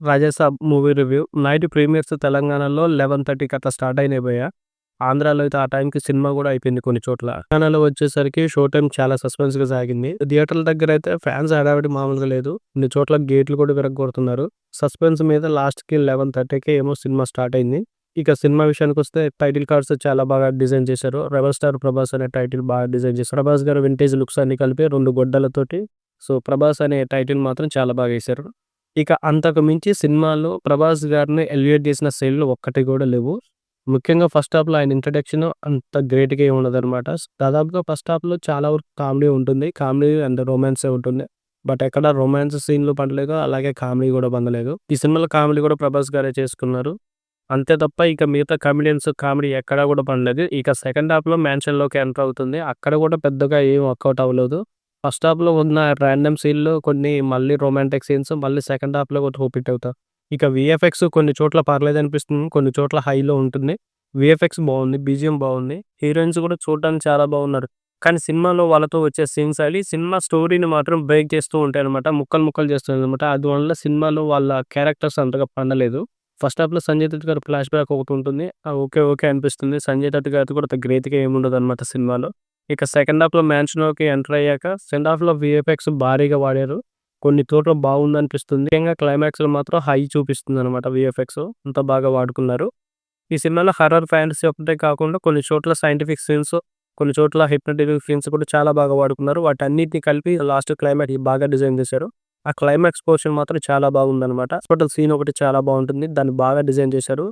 'Raja Saab' movie review. Night premieres తెలంగాణలో 11:30కి అట్లా స్టార్ట్ అయినాయి భయ్య. ఆంధ్రాలో అయితే ఆ టైంకి సినిమా గూడా అయిపోయింది కొన్ని చోట్ల. తెలంగాణలో వచ్చేసరికి షో టైమ్ చాలా సస్పెన్స్‌గా సాగింది. థియేటర్ల దగ్గరైతే ఫ్యాన్స్ హడావిడి మామూలుగా లేదు. కొన్ని చోట్ల గేట్లు కూడా విరగ్గొడుతున్నారు. సస్పెన్స్ మీద లాస్ట్‌కి 11:30కి ఏమో సినిమా స్టార్ట్ అయింది. ఇక సినిమా విషయానికొస్తే టైటిల్ కార్డ్స్ చాలా బాగా డిజైన్ చేశారు. 'రెబెల్ స్టార్ ప్రభాస్' అనే టైటిల్ బాగా డిజైన్ చేశారు. ప్రభాస్ గారు వింటేజ్ లుక్స్ అన్ని కలిపి 2 గొడ్డలతోటి ప్రభాస్ అనే టైటిల్ మాత్రం చాలా బాగా ఏశారు. ఇక అంతకు మించి సినిమాలో ప్రభాస్ గారిని ఎలివేట్ చేసిన సీన్‌లు ఒక్కటి కూడా లేవు. ముఖ్యంగా ఫస్ట్ హాఫ్‌లో ఆయన ఇంట్రడక్షన్ అంత గ్రేట్‌గా ఏమి ఉండదనమాట. దాదాపుగా ఫస్ట్ హాఫ్‌లో చాలా వరకు కామెడీ ఉంటుంది. కామెడీ అండ్ రొమాన్సే ఉంటుంది. బట్ ఎక్కడ రొమాన్స్ సీన్‌లు పడలేదు. అలాగే కామెడీ కూడా బందలేదు. ఈ సినిమాలో కామెడీ కూడా ప్రభాస్ గారే చేసుకున్నారు. అంతే తప్ప ఇక మిగతా కమెడియన్స్ కామెడీ ఎక్కడా కూడా పడలేదు. ఇక సెకండ్ హాఫ్‌లో మ్యాన్షన్‌లోకి ఎంటర్ అవుతుంది. అక్కడ కూడా పెద్దగా ఏం వర్కౌట్ అవ్వలేదు. ఫస్ట్ హాఫ్‌లో ఉన్న రాండమ్ సీన్‌లు కొన్ని మళ్ళీ రొమాంటిక్ సీన్స్ మళ్ళీ సెకండ్ హాఫ్‌లో కూడా రిపీట్ అవుతాయి. ఇక వీఎఫ్ఎక్స్ కొన్ని చోట్ల పర్లేదనిపిస్తుంది. కొన్ని చోట్ల హైలో ఉంటుంది. వీఎఫ్ఎక్స్ బావుంది. బీజీఎం బావుంది. హీరోయిన్స్ కూడా చూడడానికి చాలా బాగున్నారు. కానీ సినిమాలో వాళ్ళతో వచ్చే సీన్స్ అవి సినిమా స్టోరీని మాత్రం బ్రేక్ చేస్తూ ఉంటాయన్నమాట. ముక్కలు ముక్కలు చేస్తాయన్నమాట. అందువల్ల సినిమాలో వాళ్ళ క్యారెక్టర్స్ అంతగా పండలేదు. ఫస్ట్ హాఫ్‌లో సంజయ్ దత్ గారి ఫ్లాష్ బ్యాక్ ఒకటుంటుంది. ఓకే. ఓకే అనిపిస్తుంది. సంజయ్ దత్ గారిది కూడా అంత గ్రేట్‌గా ఏముండదనమాట సినిమాలో. ఇక సెకండ్ హాఫ్‌లో మ్యాన్షన్‌లోకి ఎంటర్ అయ్యాక సెకండ్ హాఫ్‌లో వీఎఫ్ఎక్స్ భారీగా వాడారు. కొన్ని చోట్ల బాగుందనిపిస్తుంది. ముఖ్యంగా క్లైమాక్స్‌లో మాత్రం హై చూపిస్తుందనమాట వీఎఫ్ఎక్స్. అంత బాగా వాడుకున్నారు. ఈ సినిమాలో హర్రర్ ఫ్యాంటసీ ఒకటే కాకుండా కొన్ని చోట్ల సైంటిఫిక్ సీన్స్, కొన్ని చోట్ల హిప్నోటిక్ సీన్స్ కూడా చాలా బాగా వాడుకున్నారు. వాటన్నిటిని కలిపి లాస్ట్ క్లైమాక్స్ బాగా డిజైన్ చేశారు. ఆ క్లైమాక్స్ పోర్షన్ మాత్రం చాలా బాగుందనమాట. హాస్పిటల్ సీన్ ఒకటి చాలా బాగుంటుంది. దాన్ని బాగా డిజైన్ చేశారు.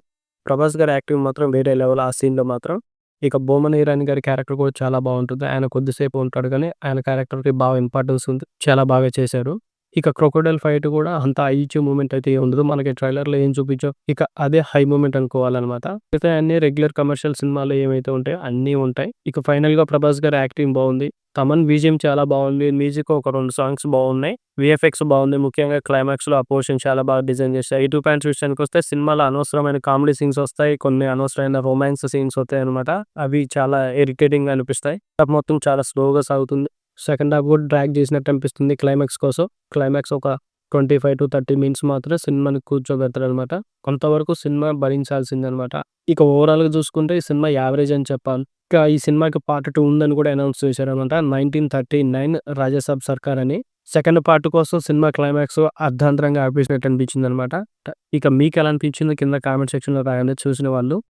ప్రభాస్ గారి యాక్టింగ్ మాత్రం వేరే లెవెల్ ఆ సీన్‌లో మాత్రం. ఇక బొమ్మన ఇరానీ గారి క్యారెక్టర్ కూడా చాలా బాగుంటుంది. ఆయన కొద్దిసేపు ఉంటాడు గానీ ఆయన క్యారెక్టర్‌కి బాగా ఇంపార్టెన్స్ ఉంది. చాలా బాగా చేశారు. ఇక క్రొకోడైల్ ఫైట్ కూడా అంత హై ఇచ్చే మూవ్‌మెంట్ అయితే ఏం ఉండదు. మనకి ట్రైలర్‌లో ఏం చూపించావు ఇక అదే హై మూవ్‌మెంట్ అనుకోవాలనమాట. మిగతా అన్ని రెగ్యులర్ కమర్షియల్ సినిమాలో ఏమైతే ఉంటాయో అన్నీ ఉంటాయి. ఇక ఫైనల్‌గా ప్రభాస్ గారి యాక్టింగ్ బాగుంది. తమన్ బీజీఎం చాలా బాగుంది. మ్యూజిక్ ఒక 2 సాంగ్స్ బాగున్నాయి. వీఎఫ్ఎక్స్ బాగుంది. ముఖ్యంగా క్లైమాక్స్‌లో ఆ పోర్షన్ చాలా బాగా డిజైన్ చేశారు. నెగెటివ్ పాయింట్స్ విషయానికొస్తే సినిమాలో అనవసరమైన కామెడీ సీన్స్ వస్తాయి. కొన్ని అనవసరమైన రొమాన్స్ సీన్స్ వస్తాయన్నమాట. అవి చాలా ఇరిటేటింగ్‌గా అనిపిస్తాయి. మొత్తం చాలా స్లోగా సాగుతుంది. సెకండ్ హాఫ్ కూడా డ్రాగ్ చేసినట్టు అనిపిస్తుంది క్లైమాక్స్ కోసం. క్లైమాక్స్ ఒక 25-30 మినిట్స్ మాత్రమే సినిమాని కూర్చోబెడతారనమాట. కొంతవరకు సినిమా భరించాల్సిందనమాట. ఇక ఓవరాల్‌గా చూసుకుంటే ఈ సినిమా యావరేజ్ అని చెప్పాలి. ఇంకా ఈ సినిమాకి పార్ట్ 2 ఉందని కూడా అనౌన్స్ చేశారనమాట. 1939 రాజాసాబ్ సర్కార్ అని. సెకండ్ పార్ట్ కోసం సినిమా క్లైమాక్స్ అర్ధాంతరంగా ఆపేసినట్టు అనిపించిందనమాట. ఇక మీకెలా అనిపించిందో కింద కామెంట్ సెక్షన్‌లో రాయండి చూసిన వాళ్ళు.